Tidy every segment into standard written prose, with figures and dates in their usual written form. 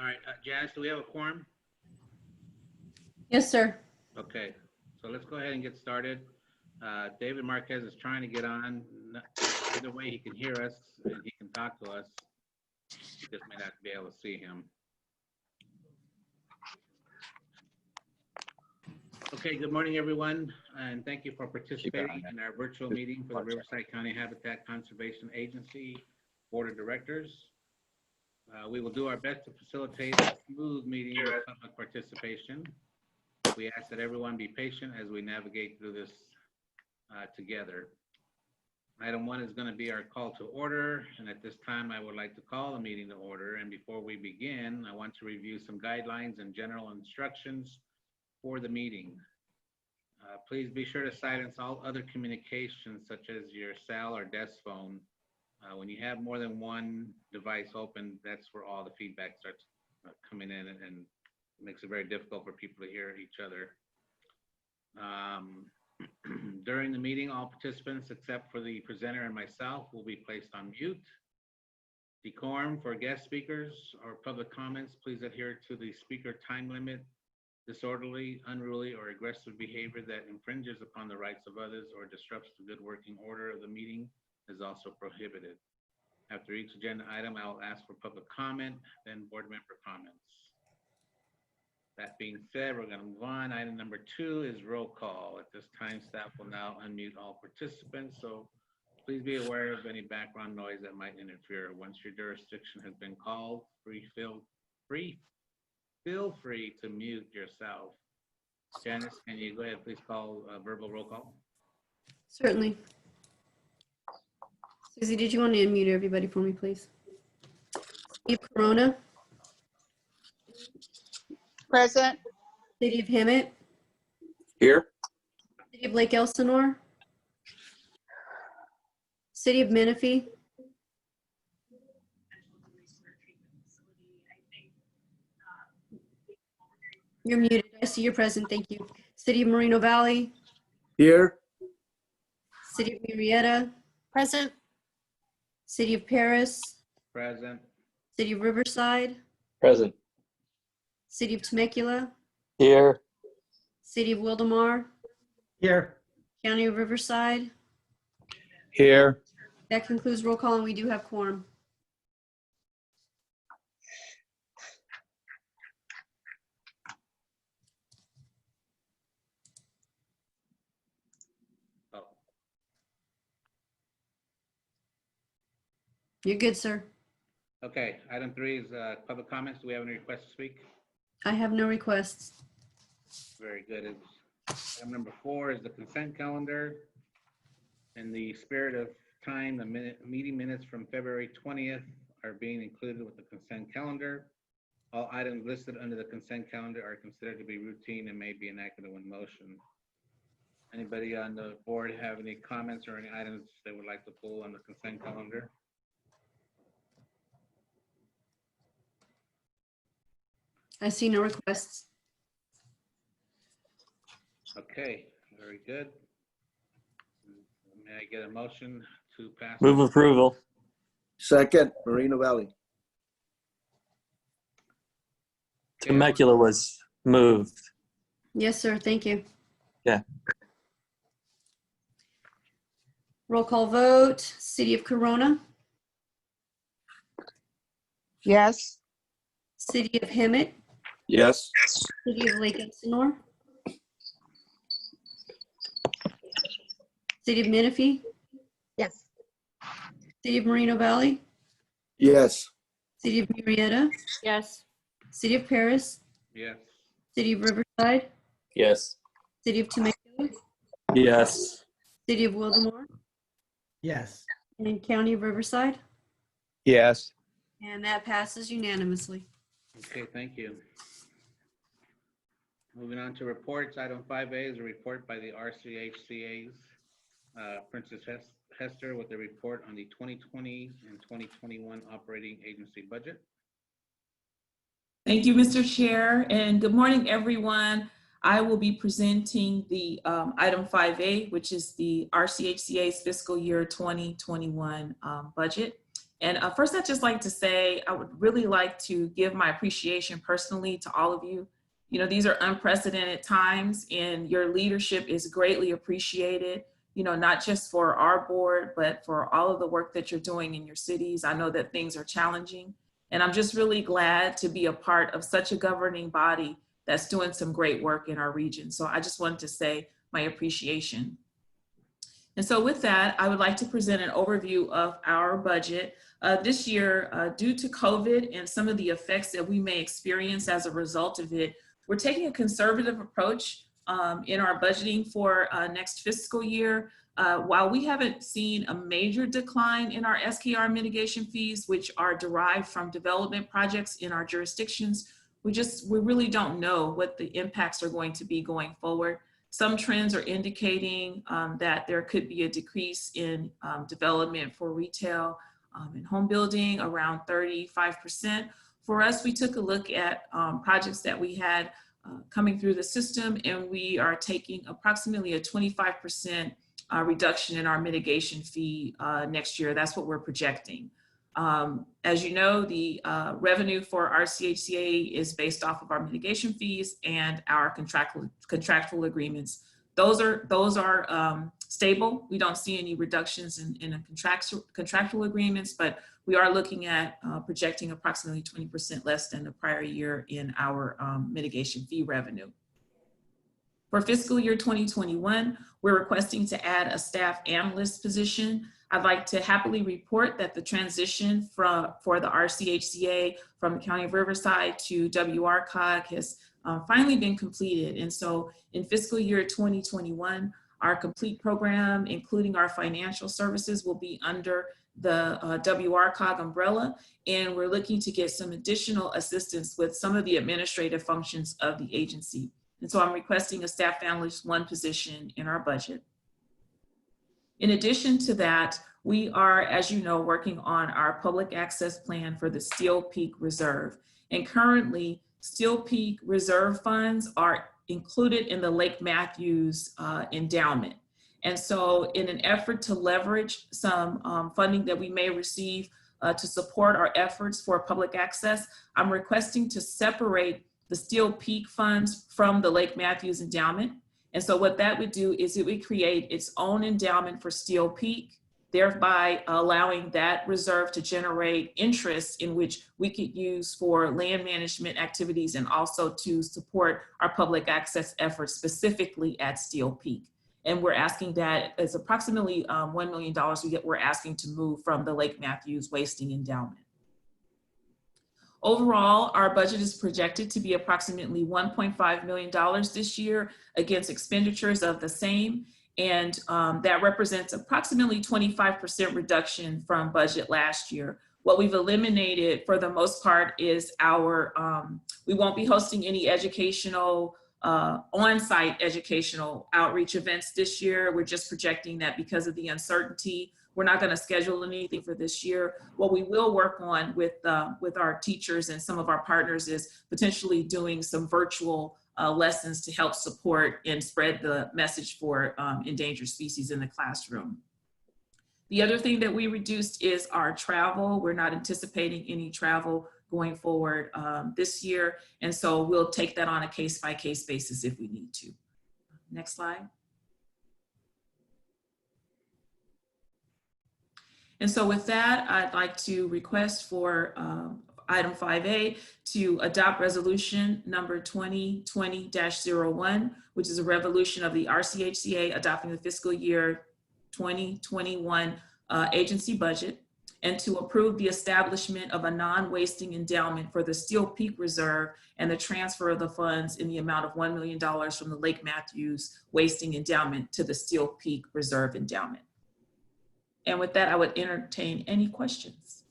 All right, Janice, do we have a quorum? Yes, sir. Okay, so let's go ahead and get started. David Marquez is trying to get on. Either way, he can hear us and he can talk to us. He just may not be able to see him. Okay, good morning, everyone, and thank you for participating in our virtual meeting for the Riverside County Habitat Conservation Agency Board of Directors. We will do our best to facilitate a smooth meeting with public participation. We ask that everyone be patient as we navigate through this together. Item 1 is going to be our call to order, and at this time I would like to call the meeting to order. And before we begin, I want to review some guidelines and general instructions for the meeting. Please be sure to silence all other communications such as your cell or desk phone. When you have more than one device open, that's where all the feedback starts coming in and makes it very difficult for people to hear each other. During the meeting, all participants except for the presenter and myself will be placed on mute. Decorum for guest speakers or public comments, please adhere to the speaker time limit. Disorderly, unruly, or aggressive behavior that infringes upon the rights of others or disrupts the good working order of the meeting is also prohibited. After each agenda item, I will ask for public comment, then board member comments. That being said, we're going to move on. Item number 2 is roll call. At this time, staff will now unmute all participants, so please be aware of any background noise that might interfere. Once your jurisdiction has been called, feel free to mute yourself. Janice, can you go ahead, please call a verbal roll call? Certainly. Susie, did you want to unmute everybody for me, please? Steve Corona. Present. City of Hemet. Here. City of Lake Elsinore. City of Menifee. You're muted. I see you're present. Thank you. City of Moreno Valley. Here. City of Murrieta. Present. City of Paris. Present. City of Riverside. Present. City of Temecula. Here. City of Wildemar. Here. County of Riverside. Here. That concludes roll call, and we do have quorum. Oh, You're good, sir. okay, item 3 is public comments. Do we have any requests to speak? I have no requests. Very good. Item number 4 is the consent calendar. In the spirit of time, the meeting minutes from February 20th are being included with the consent calendar. All items listed under the consent calendar are considered to be routine and may be enacted in one motion. Anybody on the board have any comments or any items they would like to pull on the consent calendar? I see no requests. Okay, very good. May I get a motion to pass? Move approval. Second, Moreno Valley. Okay, Temecula was moved. Yes, sir. Thank you. Yeah. Roll call vote. City of Corona. Yes. City of Hemet. Yes. City of Lake Elsinore. City of Menifee. Yes. City of Moreno Valley. Yes. City of Murrieta. Yes. City of Paris. yes. City of Riverside. Yes. City of Temecula. Yes. City of Wildemar. Yes. And County of Riverside. Yes. And that passes unanimously. Okay, thank you. Moving on to reports, item 5A is a report by the RCHCA's Princess Hester with a report on the 2020 and 2021 operating agency budget. Thank you, Mr. Chair, and good morning, everyone. I will be presenting the item 5A, which is the RCHCA's fiscal year 2021 budget. And first, I'd just like to say, I would really like to give my appreciation personally to all of you. You know, these are unprecedented times and your leadership is greatly appreciated, you know, not just for our board, but for all of the work that you're doing in your cities. I know that things are challenging, and I'm just really glad to be a part of such a governing body that's doing some great work in our region. So I just wanted to say my appreciation. And so with that, I would like to present an overview of our budget. This year, due to COVID and some of the effects that we may experience as a result of it, we're taking a conservative approach in our budgeting for next fiscal year. While we haven't seen a major decline in our SKR mitigation fees, which are derived from development projects in our jurisdictions, we really don't know what the impacts are going to be going forward. Some trends are indicating that there could be a decrease in development for retail and home building around 35%. For us, we took a look at projects that we had coming through the system, and we are taking approximately a 25% reduction in our mitigation fee next year. That's what we're projecting. As you know, the revenue for RCHCA is based off of our mitigation fees and our contractual agreements. Those are stable. We don't see any reductions in contractual agreements, but we are looking at projecting approximately 20% less than the prior year in our mitigation fee revenue. For fiscal year 2021, we're requesting to add a staff analyst position. I'd like to happily report that the transition for the RCHCA from the County of Riverside to WRCOG has finally been completed. And so in fiscal year 2021, our complete program, including our financial services, will be under the WRCOG umbrella. And we're looking to get some additional assistance with some of the administrative functions of the agency. And so I'm requesting a staff analyst 1 position in our budget. In addition to that, we are, as you know, working on our public access plan for the Steel Peak Reserve. And currently, Steel Peak Reserve funds are included in the Lake Matthews endowment. And so in an effort to leverage some funding that we may receive to support our efforts for public access, I'm requesting to separate the Steel Peak funds from the Lake Matthews endowment. And so what that would do is it would create its own endowment for Steel Peak, thereby allowing that reserve to generate interest in which we could use for land management activities and also to support our public access efforts specifically at Steel Peak. And we're asking that as approximately $1 million we're asking to move from the Lake Matthews Wasting Endowment. Overall, our budget is projected to be approximately $1.5 million this year against expenditures of the same. And that represents approximately 25% reduction from budget last year. What we've eliminated for the most part is our, we won't be hosting any educational, on-site educational outreach events this year. We're just projecting that because of the uncertainty, we're not going to schedule anything for this year. What we will work on with our teachers and some of our partners is potentially doing some virtual lessons to help support and spread the message for endangered species in the classroom. The other thing that we reduced is our travel. We're not anticipating any travel going forward this year. And so we'll take that on a case-by-case basis if we need to. Next slide. And so with that, I'd like to request for item 5A to adopt resolution number 2020-01, which is a resolution of the RCHCA adopting the fiscal year 2021 agency budget, and to approve the establishment of a non-wasting endowment for the Steel Peak Reserve and the transfer of the funds in the amount of $1 million from the Lake Matthews Wasting Endowment to the Steel Peak Reserve Endowment. And with that, I would entertain any questions.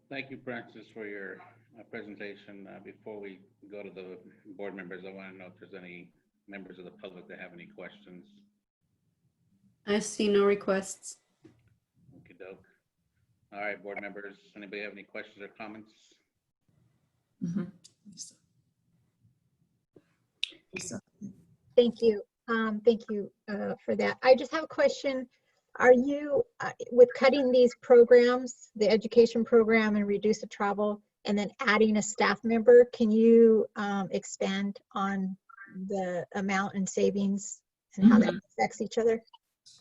Thank you, Francis, for your presentation. Before we go to the board members, I want to know if there's any members of the public that have any questions. I see no requests. Okey doke. All right, board members, anybody have any questions or comments? Mm-hmm. Lisa. Thank you. Thank you for that. I just have a question. Are you, with cutting these programs, the education program and reduce the travel, and then adding a staff member, can you expand on the amount and savings and how that affects each other?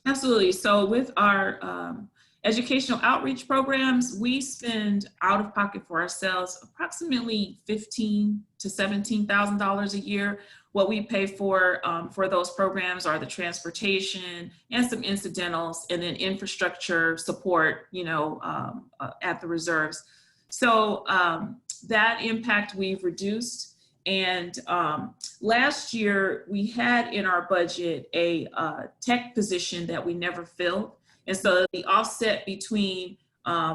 Absolutely. So with our educational outreach programs, we spend out of pocket for ourselves approximately $15,000 to $17,000 a year. What we pay for those programs are the transportation and some incidentals, and then infrastructure support, at the reserves. So that impact we've reduced. And last year we had in our budget a tech position that we never filled. And so the offset between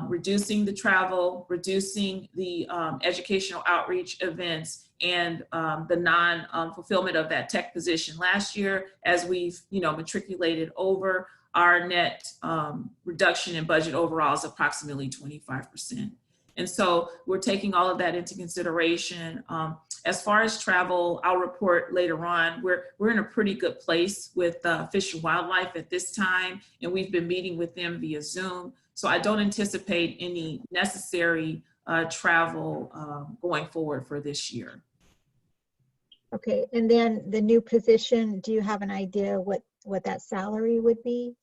reducing the travel, reducing the educational outreach events, and the non-fulfillment of that tech position last year, as we've matriculated over, our net reduction in budget overall is approximately 25%. And so we're taking all of that into consideration. As far as travel, I'll report later on, we're in a pretty good place with Fish and Wildlife at this time, and we've been meeting with them via Zoom. So I don't anticipate any necessary travel going forward for this year. Okay, and then the new position, do you have an idea what that salary would be?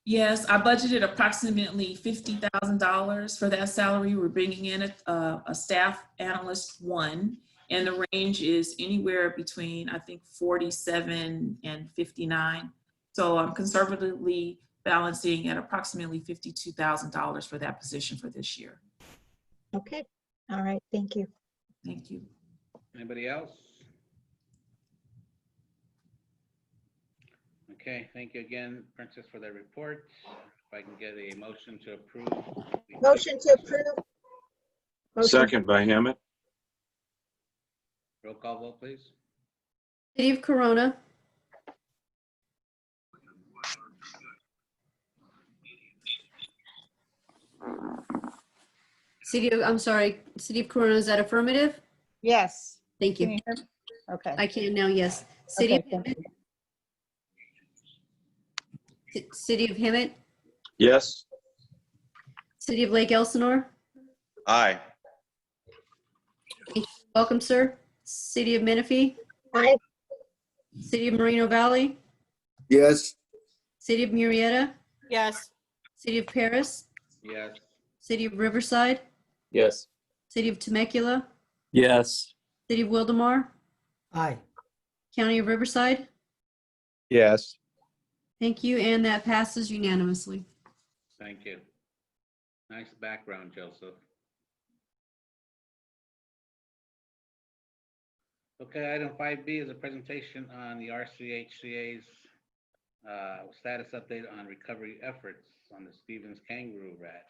Yes, I budgeted approximately $50,000 for that salary. We're bringing in a staff analyst 1, and the range is anywhere between, I think, 47 and 59. So I'm conservatively balancing at approximately $52,000 for that position for this year. Okay, all right, thank you. Thank you. Anybody else? Okay, thank you again, Princess, for that report. If I can get a motion to approve. Motion to approve. Motion. Second by Hammett. Roll call vote, please. City of Corona. City of Corona, is that affirmative? Yes. Thank Can you. you hear me? Okay. I can now, yes. City Okay, of thank Hemet. you. City of Hemet. Yes. City of Lake Elsinore. Aye. Welcome, sir. City of Menifee. Aye. City of Moreno Valley. Yes. City of Murrieta. Yes. City of Paris. Yes. City of Riverside. Yes. City of Temecula. Yes. City of Wildemar. Aye. County of Riverside. Yes. Thank you, and that passes unanimously. Thank you. Nice background, Joseph. Okay, item 5B is a presentation on the RCHCA's status update on recovery efforts on the Stevens Kangaroo Rat.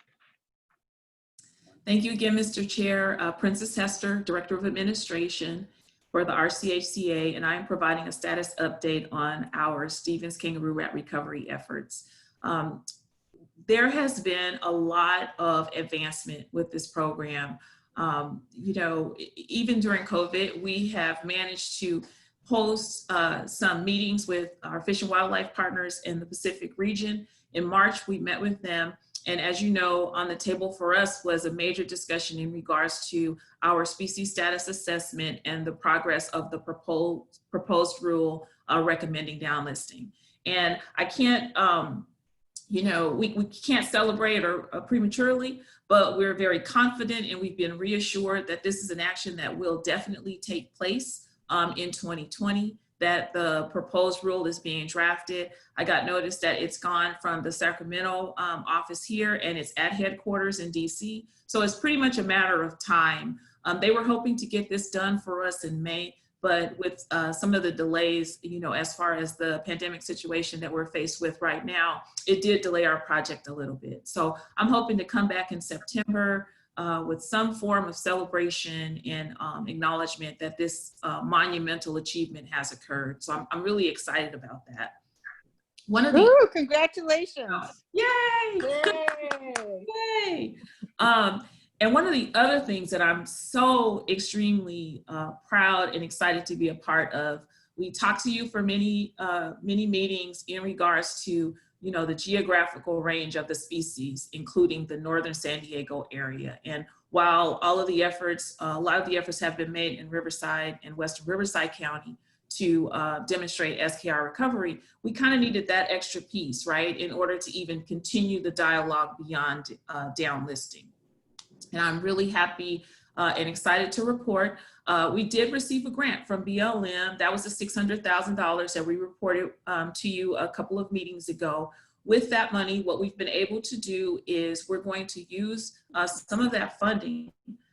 Thank you again, Mr. Chair. Princess Hester, Director of Administration for the RCHCA, and I am providing a status update on our Stevens Kangaroo Rat recovery efforts. There has been a lot of advancement with this program. Even during COVID, we have managed to host some meetings with our Fish and Wildlife partners in the Pacific region. In March, we met with them. And as you know, on the table for us was a major discussion in regards to our species status assessment and the progress of the proposed rule recommending downlisting. And I can't, we can't celebrate or prematurely, but we're very confident, and we've been reassured that this is an action that will definitely take place in 2020, that the proposed rule is being drafted. I got notice that it's gone from the Sacramento office here, and it's at headquarters in DC. So it's pretty much a matter of time. They were hoping to get this done for us in May, but with some of the delays, as far as the pandemic situation that we're faced with right now, it did delay our project a little bit. So I'm hoping to come back in September with some form of celebration and acknowledgement that this monumental achievement has occurred. So I'm really excited about that. Ooh, congratulations. Yay! Yay. Yay! And one of the other things that I'm so extremely proud and excited to be a part of, we talked to you for many meetings in regards to the geographical range of the species, including the northern San Diego area. And while all of the efforts, a lot of the efforts have been made in Riverside and Western Riverside County to demonstrate SKR recovery, we kind of needed that extra piece, right, in order to even continue the dialogue beyond downlisting. And I'm really happy and excited to report we did receive a grant from BLM. That was the $600,000 that we reported to you a couple of meetings ago. With that money, what we've been able to do is we're going to use some of that funding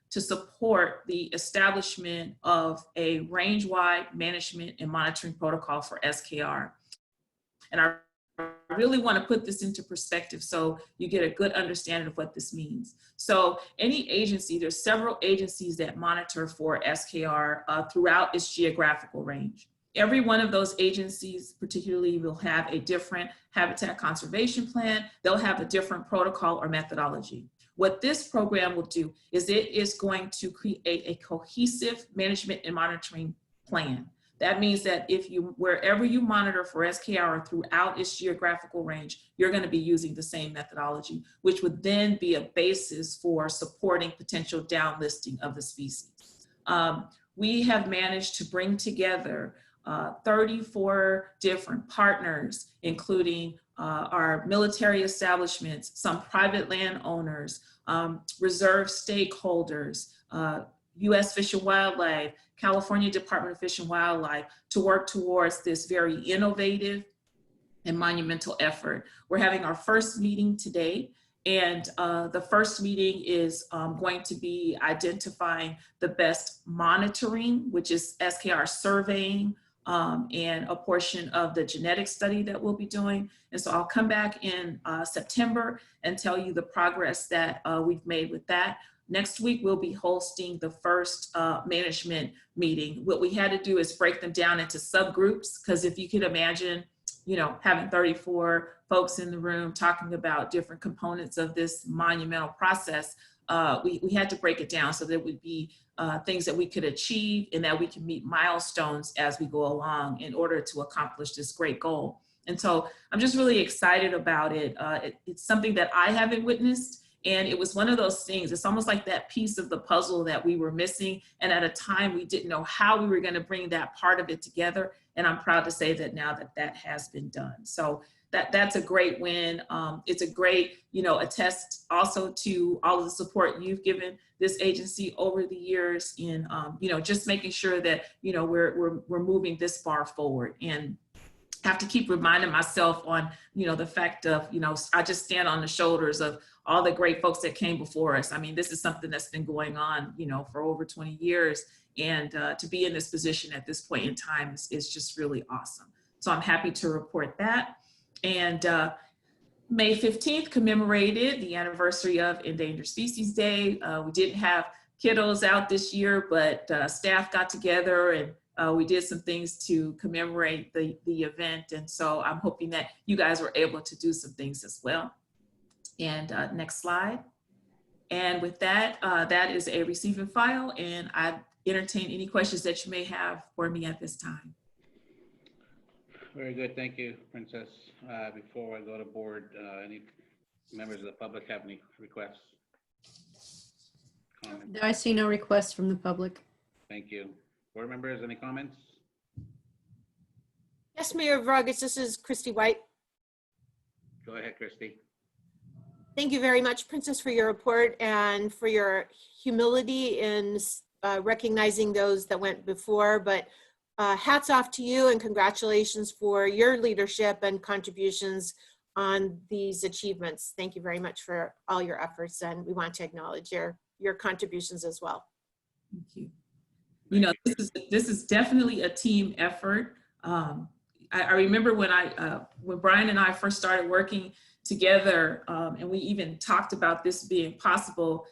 to support the establishment of a range-wide management and monitoring protocol for SKR. And I really want to put this into perspective so you get a good understanding of what this means. So any agency, there's several agencies that monitor for SKR throughout its geographical range. Every one of those agencies particularly will have a different habitat conservation plan. They'll have a different protocol or methodology. What this program will do is it is going to create a cohesive management and monitoring plan. That means that wherever you monitor for SKR throughout its geographical range, you're going to be using the same methodology, which would then be a basis for supporting potential downlisting of the species. We have managed to bring together 34 different partners, including our military establishments, some private landowners, reserve stakeholders, U.S. Fish and Wildlife, California Department of Fish and Wildlife, to work towards this very innovative and monumental effort. We're having our first meeting today, and the first meeting is going to be identifying the best monitoring, which is SKR surveying, and a portion of the genetic study that we'll be doing. And so I'll come back in September and tell you the progress that we've made with that. Next week, we'll be hosting the first management meeting. What we had to do is break them down into subgroups, because if you could imagine, having 34 folks in the room talking about different components of this monumental process, we had to break it down so that would be things that we could achieve and that we can meet milestones as we go along in order to accomplish this great goal. And so I'm just really excited about it. It's something that I haven't witnessed. And it was one of those things, it's almost like that piece of the puzzle that we were missing. And at a time we didn't know how we were going to bring that part of it together. And I'm proud to say that now that has been done. So that's a great win. It's a great, attest also to all of the support you've given this agency over the years in, just making sure that, we're moving this far forward. And have to keep reminding myself on, the fact of, I just stand on the shoulders of all the great folks that came before us. I mean, this is something that's been going on, for over 20 years. And to be in this position at this point in time is just really awesome. So I'm happy to report that. And May 15th commemorated the anniversary of Endangered Species Day. We didn't have kiddos out this year, but staff got together and we did some things to commemorate the event. And so I'm hoping that you guys were able to do some things as well. And next slide. And with that, that is a receive and file, and I entertain any questions that you may have for me at this time. Very good, thank you, Princess. Before I go to board, any members of the public have any requests? Comments? I see no requests from the public. Thank you. Board members, any comments? Yes, Mayor Vargas, this is Christy White. Go ahead, Christy. Thank you very much, Princess, for your report and for your humility in recognizing those that went before. But hats off to you and congratulations for your leadership and contributions on these achievements. Thank you very much for all your efforts, and we want to acknowledge your contributions as well. Thank you. This is definitely a team effort. I remember when Brian and I first started working together, and we even talked about this being possible.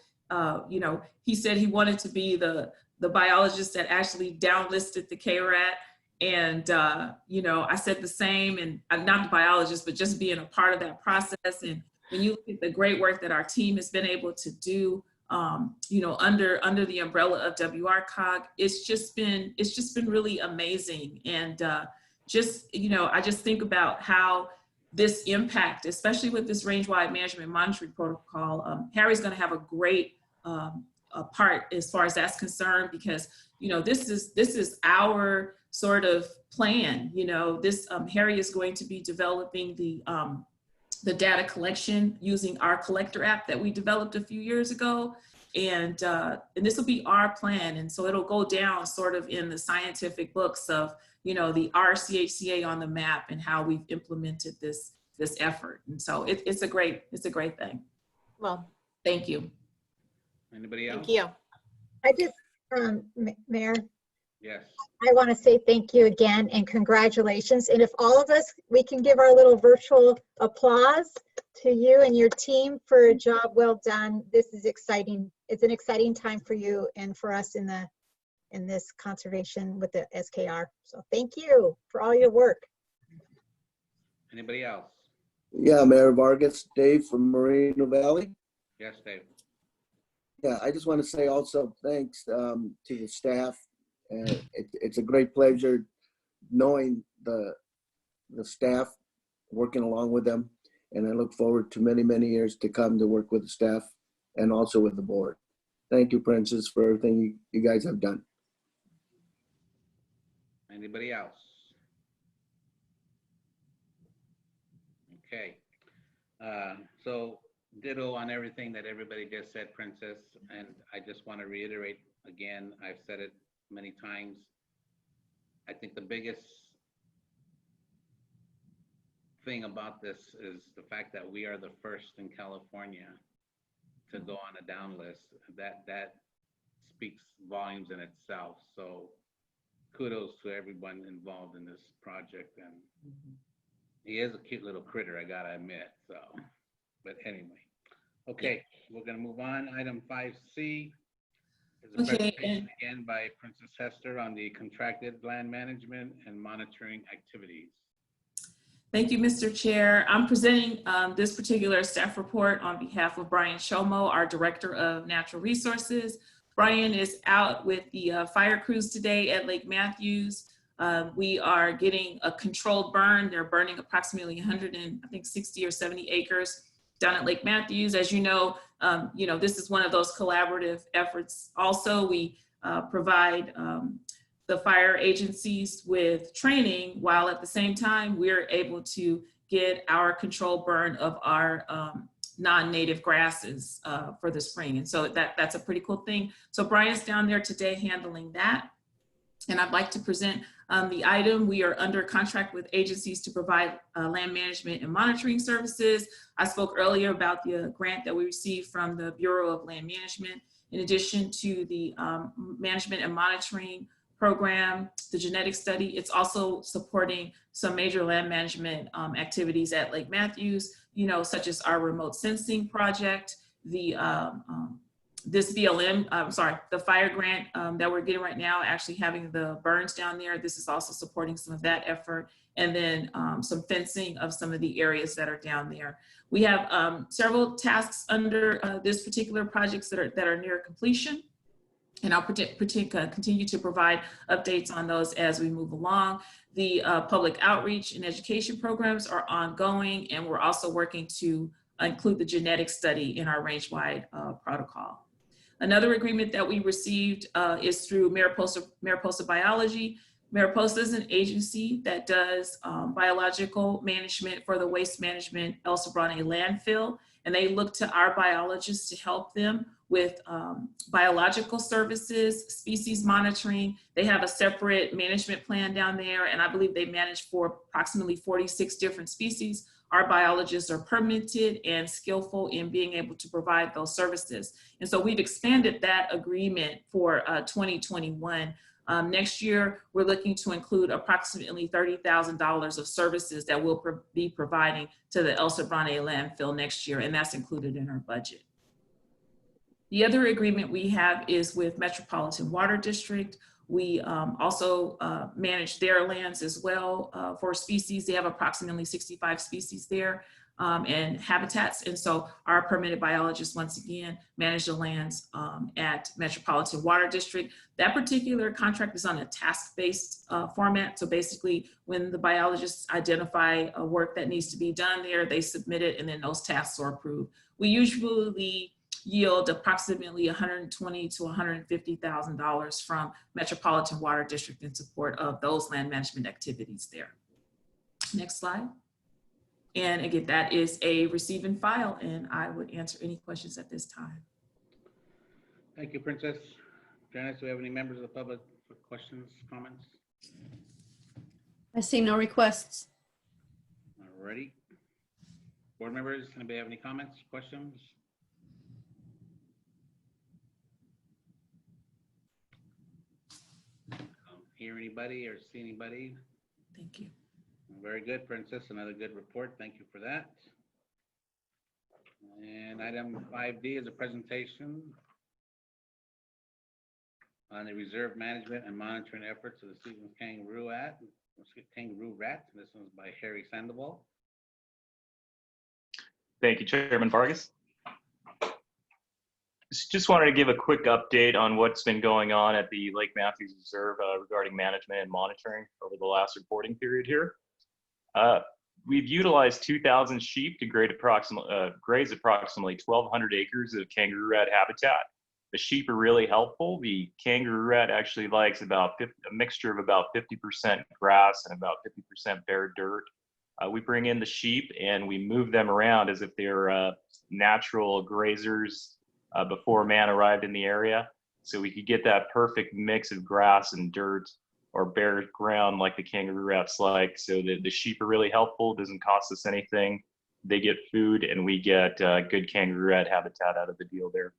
He said he wanted to be the biologist that actually downlisted the KRAT, and I said the same. And I'm not the biologist, but just being a part of that process. And when you look at the great work that our team has been able to do, under the umbrella of WRCOG, it's just been really amazing. And I just think about how this impact, especially with this range-wide management monitoring protocol. Harry's going to have a great a part as far as that's concerned, because this is our sort of plan. Harry is going to be developing the data collection using our collector app that we developed a few years ago, and this will be our plan, and so it'll go down sort of in the scientific books of the RCHCA on the map and how we've implemented this effort, and so it's a great thing. Well, Thank you. Anybody else? thank you. I just, Mayor, Yes. I want to say thank you again and congratulations. And if all of us, we can give our little virtual applause to you and your team for a job well done. This is exciting. It's an exciting time for you and for us in this conservation with the SKR. So thank you for all your work. Anybody else? Yeah, Mayor Vargas, Dave from Moreno Valley. Yes, Dave. Yeah, I just want to say also thanks to the staff. It's a great pleasure knowing the staff, working along with them, and I look forward to many, many years to come to work with the staff and also with the board. Thank you, Princess, for everything you guys have done. Anybody else? Okay. So ditto on everything that everybody just said, Princess, and I just want to reiterate again, I've said it many times. I think the biggest thing about this is the fact that we are the first in California to go on a down list. That speaks volumes in itself. So kudos to everyone involved in this project. And he is a cute little critter, I gotta admit. So, but anyway, okay, we're gonna move on. Item 5C is a presentation again by Princess Hester on the contracted land management and monitoring activities. Thank you, Mr. Chair. I'm presenting this particular staff report on behalf of Brian Shomo, our Director of Natural Resources. Brian is out with the fire crews today at Lake Matthews. We are getting a controlled burn. They're burning approximately 160 or 70 acres down at Lake Matthews. As you know, this is one of those collaborative efforts. Also, we provide the fire agencies with training, while at the same time, we're able to get our controlled burn of our non-native grasses for the spring. And so that's a pretty cool thing. So Brian's down there today handling that. And I'd like to present the item. We are under contract with agencies to provide land management and monitoring services. I spoke earlier about the grant that we received from the Bureau of Land Management. In addition to the management and monitoring program, the genetic study, it's also supporting some major land management activities at Lake Matthews, such as our remote sensing project, the this BLM, the fire grant that we're getting right now, actually having the burns down there. This is also supporting some of that effort, and then some fencing of some of the areas that are down there. We have several tasks under this particular projects that are near completion, and I'll continue to provide updates on those as we move along. The public outreach and education programs are ongoing, and we're also working to include the genetic study in our range-wide protocol. Another agreement that we received is through Mariposa Biology. Mariposa is an agency that does biological management for the waste management El Sobrante landfill, and they look to our biologists to help them with biological services, species monitoring. They have a separate management plan down there, and I believe they manage for approximately 46 different species. Our biologists are permitted and skillful in being able to provide those services. And so we've expanded that agreement for 2021. Next year, we're looking to include approximately $30,000 of services that we'll be providing to the El Sobrante landfill next year, and that's included in our budget. The other agreement we have is with Metropolitan Water District. We also manage their lands as well for species. They have approximately 65 species there. and habitats. And so our permitted biologists, once again, manage the lands at Metropolitan Water District. That particular contract is on a task-based format. So basically, when the biologists identify a work that needs to be done there, they submit it, and then those tasks are approved. We usually yield approximately $120,000 to $150,000 from Metropolitan Water District in support of those land management activities there. Next slide. And again, that is a receive and file, and I would answer any questions at this time. Thank you, Princess. Janice, do we have any members of the public for questions, comments? I see no requests. Alrighty. Board members, anybody have any comments, questions? Hear anybody or see anybody? Thank you. Very good, Princess. Another good report. Thank you for that. And item 5D is a presentation on the reserve management and monitoring efforts of the Stevens Kangaroo Rat. This one's by Harry Sandoval. Thank you, Chairman Vargas. Just wanted to give a quick update on what's been going on at the Lake Matthews Reserve regarding management and monitoring over the last reporting period here. We've utilized 2,000 sheep to graze approximately 1,200 acres of kangaroo rat habitat. The sheep are really helpful. The kangaroo rat actually likes a mixture of about 50% grass and about 50% bare dirt. We bring in the sheep and we move them around as if they're natural grazers before man arrived in the area. So we could get that perfect mix of grass and dirt or bare ground like the kangaroo rats like. So the sheep are really helpful, doesn't cost us anything. They get food and we get good kangaroo rat habitat out of the deal there.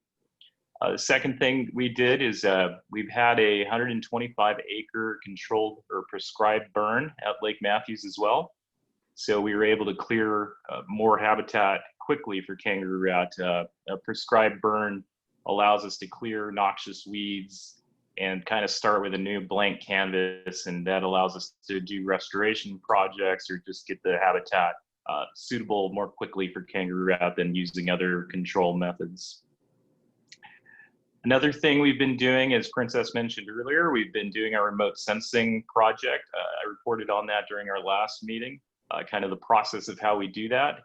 The second thing we did is we've had a 125-acre controlled or prescribed burn at Lake Matthews as well. So we were able to clear more habitat quickly for kangaroo rat. A prescribed burn allows us to clear noxious weeds and kind of start with a new blank canvas, and that allows us to do restoration projects or just get the habitat suitable more quickly for kangaroo rat than using other control methods. Another thing we've been doing, as Princess mentioned earlier, we've been doing our remote sensing project. I reported on that during our last meeting, kind of the process of how we do that.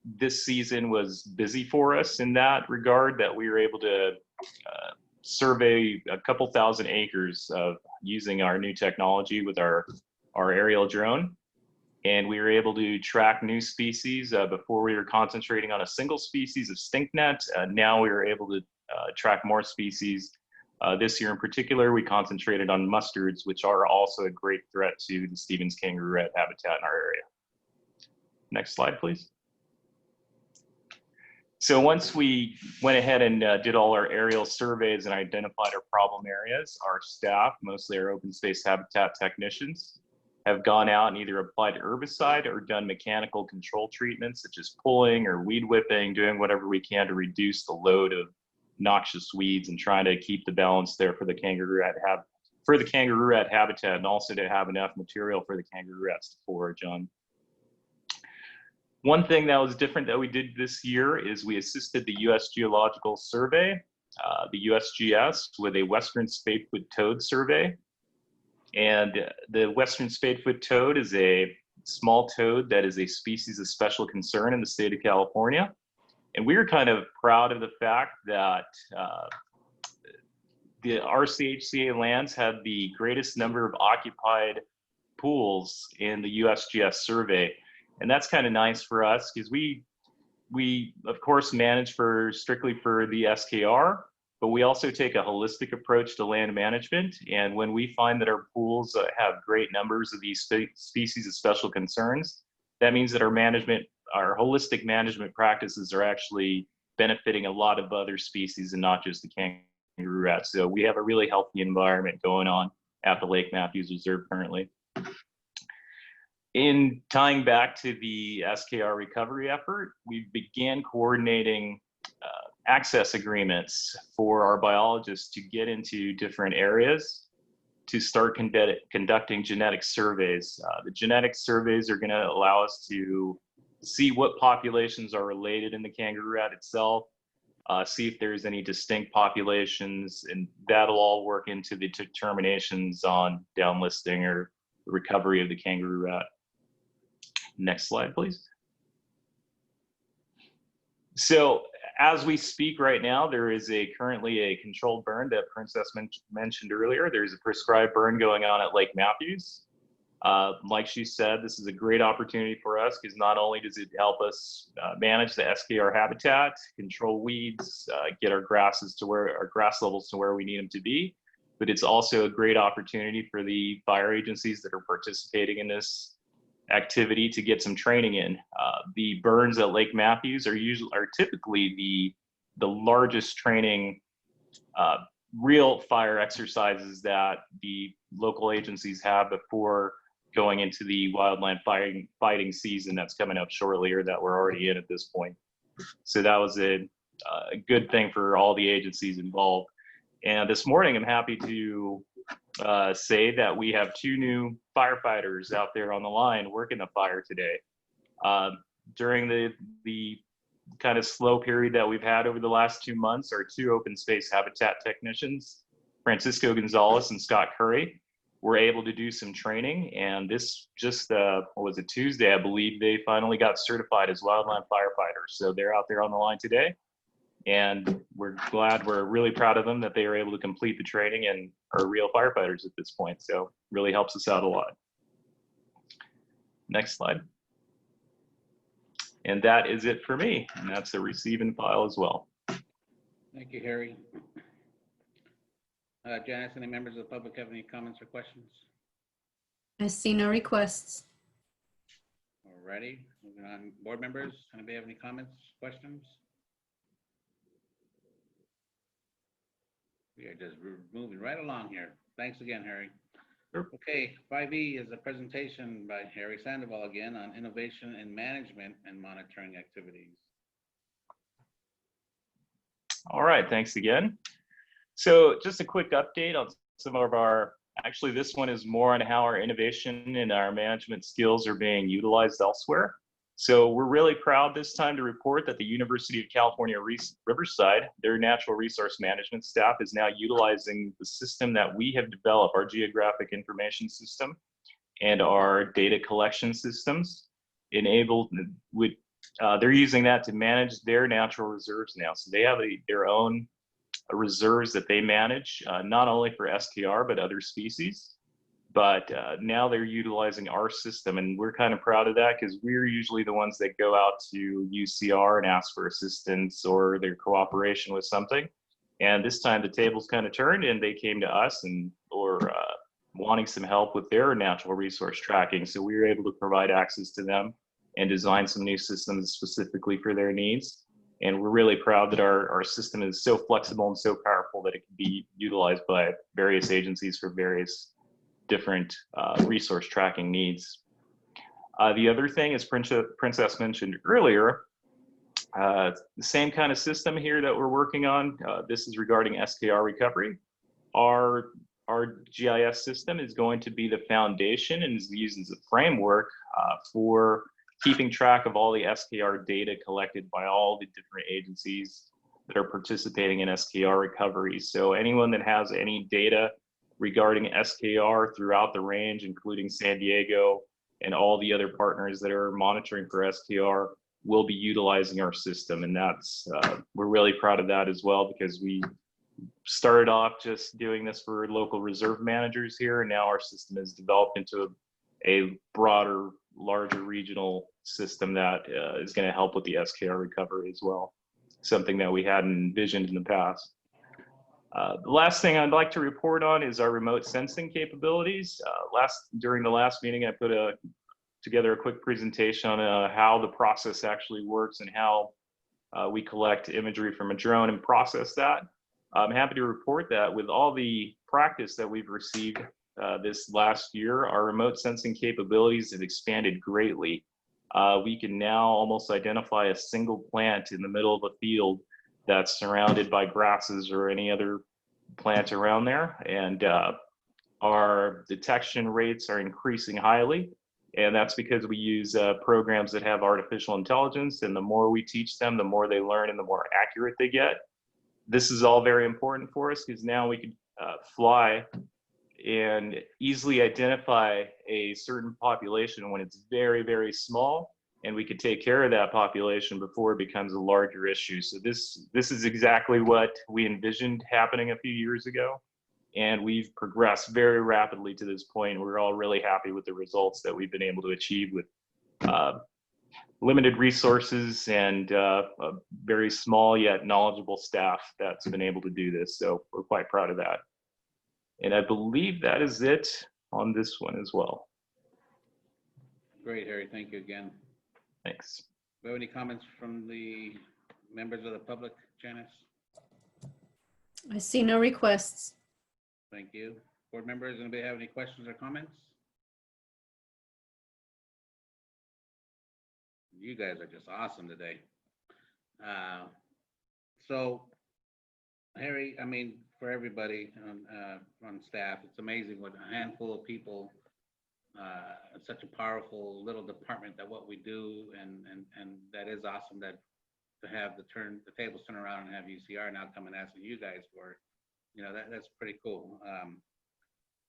This season was busy for us in that regard, that we were able to survey a couple thousand acres of using our new technology with our aerial drone. And we were able to track new species. Before we were concentrating on a single species of stinknet. Now we were able to track more species. This year in particular, we concentrated on mustards, which are also a great threat to the Stevens kangaroo rat habitat in our area. Next slide, please. So once we went ahead and did all our aerial surveys and identified our problem areas, our staff, mostly our open space habitat technicians, have gone out and either applied herbicide or done mechanical control treatments, such as pulling or weed whipping, doing whatever we can to reduce the load of noxious weeds and trying to keep the balance there for the kangaroo rat habitat, and also to have enough material for the kangaroo rats to forage on. One thing that was different that we did this year is we assisted the U.S. Geological Survey, the USGS, with a Western Spadefoot toad survey. And the Western Spadefoot toad is a small toad that is a species of special concern in the state of California. And we were kind of proud of the fact that the RCHCA lands had the greatest number of occupied pools in the USGS survey. And that's kind of nice for us because we of course manage strictly for the SKR, but we also take a holistic approach to land management. And when we find that our pools have great numbers of these species of special concerns, that means that our holistic management practices are actually benefiting a lot of other species and not just the kangaroo rat. So we have a really healthy environment going on at the Lake Matthews Reserve currently. In tying back to the SKR recovery effort, we began coordinating access agreements for our biologists to get into different areas to start conducting genetic surveys. The genetic surveys are going to allow us to see what populations are related in the kangaroo rat itself, see if there's any distinct populations, and that'll all work into the determinations on downlisting or recovery of the kangaroo rat. Next slide, please. So as we speak right now, there is currently a controlled burn that Princess mentioned earlier. There's a prescribed burn going on at Lake Matthews. Like she said, this is a great opportunity for us because not only does it help us manage the SKR habitat, control weeds, get our grass levels to where we need them to be, but it's also a great opportunity for the fire agencies that are participating in this activity to get some training in. The burns at Lake Matthews are typically the largest training real fire exercises that the local agencies have before going into the wildland fighting season that's coming up shortly, or that we're already in at this point. So that was a good thing for all the agencies involved. And this morning, I'm happy to say that we have 2 new firefighters out there on the line working the fire today. During the kind of slow period that we've had over the last 2 months, our 2 open space habitat technicians, Francisco Gonzalez and Scott Curry, were able to do some training. And this just, what was it, Tuesday, I believe, they finally got certified as wildland firefighters. So they're out there on the line today. And we're really proud of them that they were able to complete the training and are real firefighters at this point. So really helps us out a lot. Next slide. And that is it for me. And that's the receive and file as well. Thank you, Harry. Janice, any members of the public have any comments or questions? I see no requests. Alrighty, moving on. Board members, anybody have any comments, questions? We are just moving right along here. Thanks again, Harry. Sure. Okay, 5E is a presentation by Harry Sandoval again on innovation in management and monitoring activities. All right, thanks again. So just a quick update on some of actually this one is more on how our innovation and our management skills are being utilized elsewhere. So we're really proud this time to report that the University of California, Riverside, their natural resource management staff is now utilizing the system that we have developed, our geographic information system and our data collection systems enabled with, they're using that to manage their natural reserves now. So they have their own reserves that they manage, not only for SKR, but other species. But now they're utilizing our system, and we're kind of proud of that because we're usually the ones that go out to UCR and ask for assistance or their cooperation with something. And this time the tables kind of turned and they came to us or wanting some help with their natural resource tracking. So we were able to provide access to them and design some new systems specifically for their needs. And we're really proud that our system is so flexible and so powerful that it can be utilized by various agencies for various different resource tracking needs. The other thing, as Princess mentioned earlier, the same kind of system here that we're working on. This is regarding SKR recovery. Our GIS system is going to be the foundation and is used as a framework for keeping track of all the SKR data collected by all the different agencies that are participating in SKR recovery. So anyone that has any data regarding SKR throughout the range, including San Diego and all the other partners that are monitoring for SKR, will be utilizing our system. And that's, we're really proud of that as well, because we started off just doing this for local reserve managers here. And now our system is developed into a broader, larger regional system that is going to help with the SKR recovery as well. Something that we hadn't envisioned in the past. The last thing I'd like to report on is our remote sensing capabilities. During the last meeting, I put together a quick presentation on how the process actually works and how we collect imagery from a drone and process that. I'm happy to report that with all the practice that we've received this last year, our remote sensing capabilities have expanded greatly. We can now almost identify a single plant in the middle of a field that's surrounded by grasses or any other plant around there. And our detection rates are increasing highly. And that's because we use programs that have artificial intelligence, and the more we teach them, the more they learn and the more accurate they get. This is all very important for us because now we can fly and easily identify a certain population when it's very, very small, and we could take care of that population before it becomes a larger issue. So this is exactly what we envisioned happening a few years ago, and we've progressed very rapidly to this point. We're all really happy with the results that we've been able to achieve with limited resources and a very small yet knowledgeable staff that's been able to do this. So we're quite proud of that. And I believe that is it on this one as well. Great, Harry. Thank you again. Thanks. Do we have any comments from the members of the public, Janice? I see no requests. Thank you. Board members, anybody have any questions or comments? You guys are just awesome today. So, Harry, I mean, for everybody on staff, it's amazing what a handful of people, such a powerful little department that what we do, and that is awesome that to have the tables turn around and have UCR now come and asking you guys for, you know, that's pretty cool.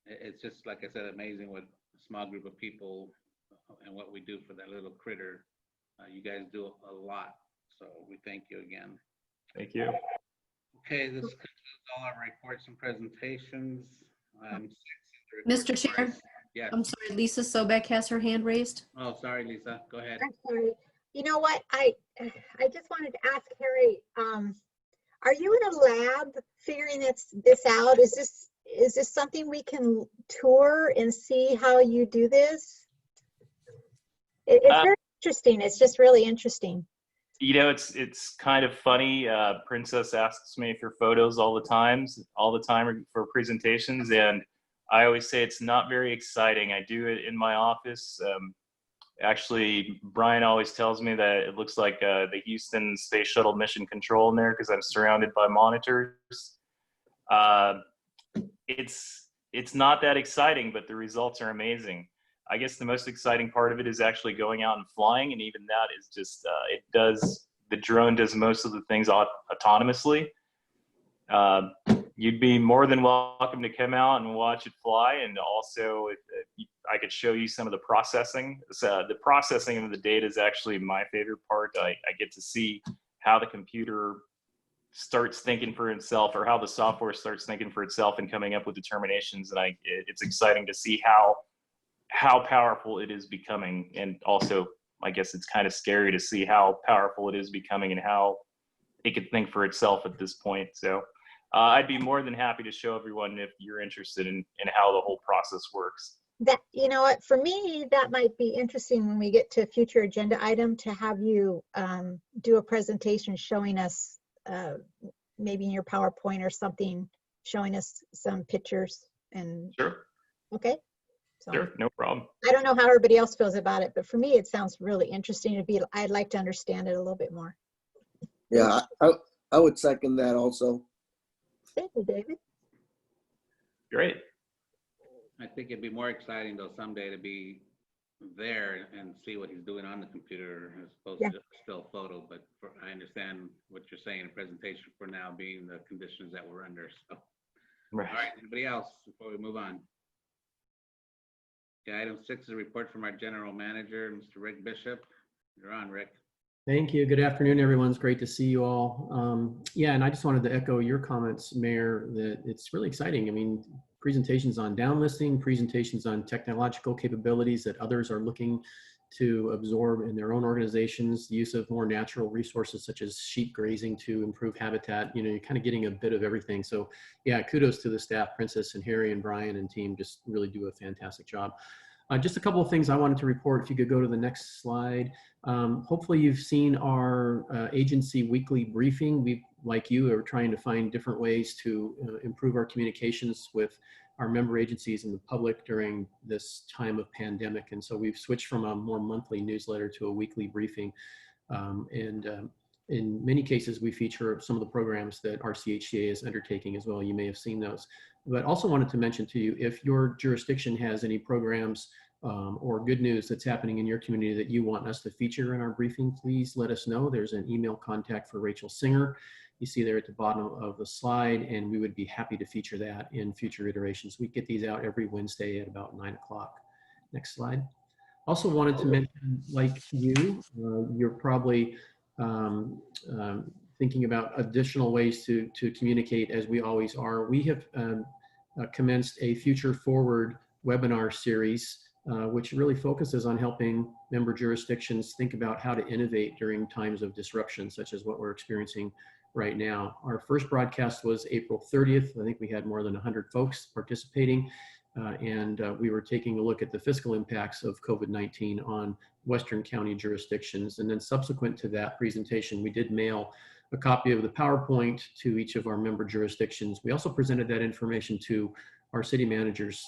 It's just, like I said, amazing what a small group of people and what we do for that little critter. You guys do a lot, so we thank you again. Thank you. Okay, this concludes all our reports and presentations. Mr. Chair? Yes. I'm sorry, Lisa Sobek has her hand raised. Oh, sorry, Lisa. Go ahead. I'm sorry. You know what? I just wanted to ask Harry, are you in a lab figuring this out? Is this something we can tour and see how you do this? It's very interesting. It's just really interesting. You know, it's kind of funny. Princess asks me for photos all the time for presentations, and I always say it's not very exciting. I do it in my office. Actually, Brian always tells me that it looks like the Houston Space Shuttle Mission Control in there because I'm surrounded by monitors. It's not that exciting, but the results are amazing. I guess the most exciting part of it is actually going out and flying, and even that is just, the drone does most of the things autonomously. You'd be more than welcome to come out and watch it fly, and also I could show you some of the processing. So the processing of the data is actually my favorite part. I get to see how the computer starts thinking for itself, or how the software starts thinking for itself and coming up with determinations, and it's exciting to see how powerful it is becoming. And also, I guess it's kind of scary to see how powerful it is becoming and how it could think for itself at this point. So I'd be more than happy to show everyone if you're interested in how the whole process works. That, you know what, for me, that might be interesting when we get to a future agenda item to have you do a presentation showing us maybe in your PowerPoint or something, showing us some pictures and. Sure. Okay. So, sure, no problem. I don't know how everybody else feels about it, but for me, it sounds really interesting. I'd like to understand it a little bit more. Yeah, I would second that also. Thank you, David. Great. I think it'd be more exciting though someday to be there and see what he's doing on the computer as opposed to just a still photo. But I understand what you're saying in presentation for now being the conditions that we're under. So, right. All right, anybody else before we move on? Okay, item 6 is a report from our general manager, Mr. Rick Bishop. You're on, Rick. Thank you. Good afternoon, everyone. It's great to see you all. Yeah, and I just wanted to echo your comments, Mayor, that it's really exciting. I mean, presentations on downlisting, presentations on technological capabilities that others are looking to absorb in their own organizations, the use of more natural resources such as sheep grazing to improve habitat. You know, you're kind of getting a bit of everything. So yeah, kudos to the staff, Princess and Harry and Brian and team just really do a fantastic job. Just a couple of things I wanted to report. If you could go to the next slide. Hopefully you've seen our agency weekly briefing. We, like you, are trying to find different ways to improve our communications with our member agencies and the public during this time of pandemic. And so we've switched from a more monthly newsletter to a weekly briefing. In many cases, we feature some of the programs that RCHCA is undertaking as well. You may have seen those. But also wanted to mention to you, if your jurisdiction has any programs or good news that's happening in your community that you want us to feature in our briefing, please let us know. There's an email contact for Rachel Singer. You see there at the bottom of the slide, and we would be happy to feature that in future iterations. We get these out every Wednesday at about 9 o'clock. Next slide. Also wanted to mention, like you're probably thinking about additional ways to communicate, as we always are. We have commenced a Future Forward webinar series, which really focuses on helping member jurisdictions think about how to innovate during times of disruption, such as what we're experiencing right now. Our first broadcast was April 30th. I think we had more than 100 folks participating. We were taking a look at the fiscal impacts of COVID-19 on Western County jurisdictions. And then subsequent to that presentation, we did mail a copy of the PowerPoint to each of our member jurisdictions. We also presented that information to our city managers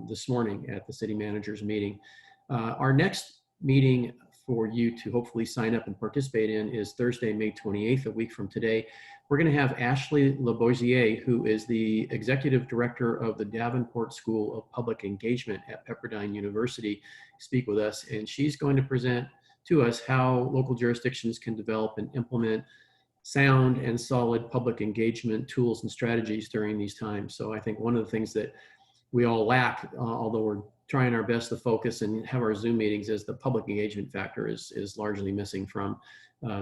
this morning at the city managers meeting. Our next meeting for you to hopefully sign up and participate in is Thursday, May 28th, a week from today. We're going to have Ashley Laboisier, who is the Executive Director of the Davenport School of Public Engagement at Pepperdine University, speak with us. And she's going to present to us how local jurisdictions can develop and implement sound and solid public engagement tools and strategies during these times. So I think one of the things that we all lack, although we're trying our best to focus and have our Zoom meetings, is the public engagement factor is largely missing from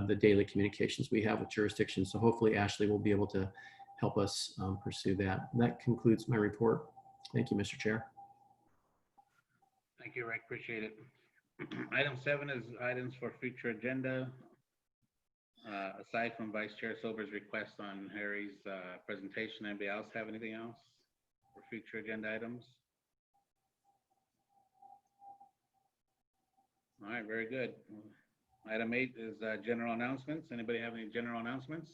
the daily communications we have with jurisdictions. So hopefully Ashley will be able to help us pursue that. And that concludes my report. Thank you, Mr. Chair. Thank you, Rick. Appreciate it. Item 7 is items for future agenda. Aside from Vice Chair Silver's request on Harry's presentation, anybody else have anything else for future agenda items? All right, very good. Item 8 is general announcements. Anybody have any general announcements?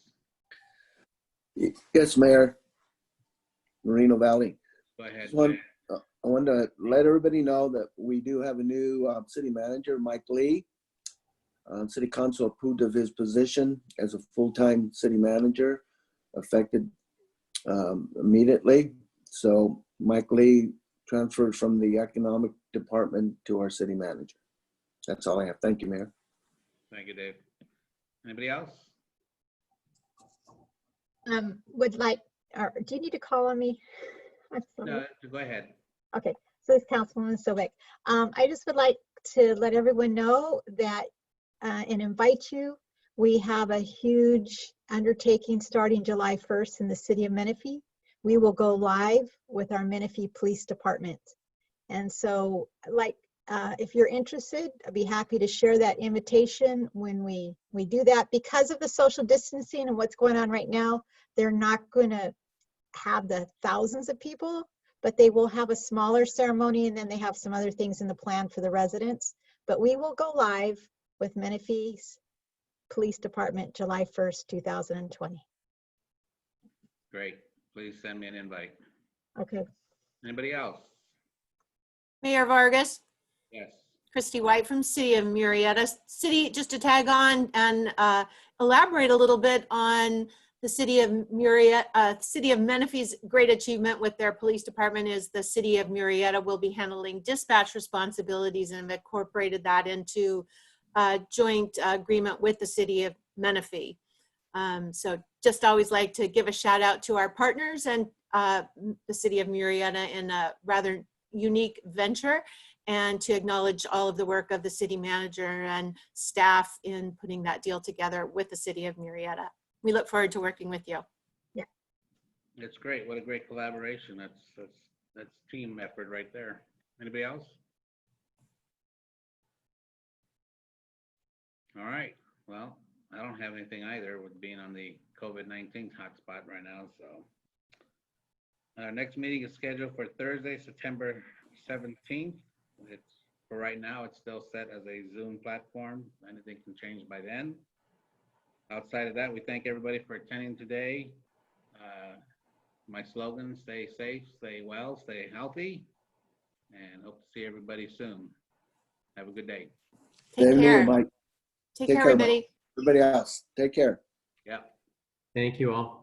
Yes, Mayor. Moreno Valley. Go ahead. I want to let everybody know that we do have a new city manager, Mike Lee. City Council approved of his position as a full-time city manager, effective immediately. So Mike Lee transferred from the economic department to our city manager. That's all I have. Thank you, Mayor. Thank you, Dave. Anybody else? Do you need to call on me? I'm sorry. No, go ahead. Okay, so it's Councilwoman Sobek. I just would like to let everyone know that and invite you. We have a huge undertaking starting July 1st in the city of Menifee. We will go live with our Menifee Police Department. And so if you're interested, I'd be happy to share that invitation when we do that. Because of the social distancing and what's going on right now, they're not going to have the thousands of people, but they will have a smaller ceremony, and then they have some other things in the plan for the residents. But we will go live with Menifee's Police Department July 1st, 2020. Great. Please send me an invite. Okay. Anybody else? Mayor Vargas, Yes. Christy White from City of Murrieta. City, just to tag on and elaborate a little bit on the City of Murrieta, City of Menifee's great achievement with their police department is the City of Murrieta will be handling dispatch responsibilities and have incorporated that into joint agreement with the City of Menifee. So just always like to give a shout out to our partners and the City of Murrieta in a rather unique venture, and to acknowledge all of the work of the city manager and staff in putting that deal together with the City of Murrieta. We look forward to working with you. Yeah. It's great. What a great collaboration. That's team effort right there. Anybody else? All right. Well, I don't have anything either with being on the COVID-19 hotspot right now. So our next meeting is scheduled for Thursday, September 17th. For right now, it's still set as a Zoom platform. Anything can change by then. Outside of that, we thank everybody for attending today. My slogan, stay safe, stay well, stay healthy, and hope to see everybody soon. Have a good day. Take Same care. here, Mike. Take Take care, care, everybody. Everybody else, take care. Yeah. Thank you all.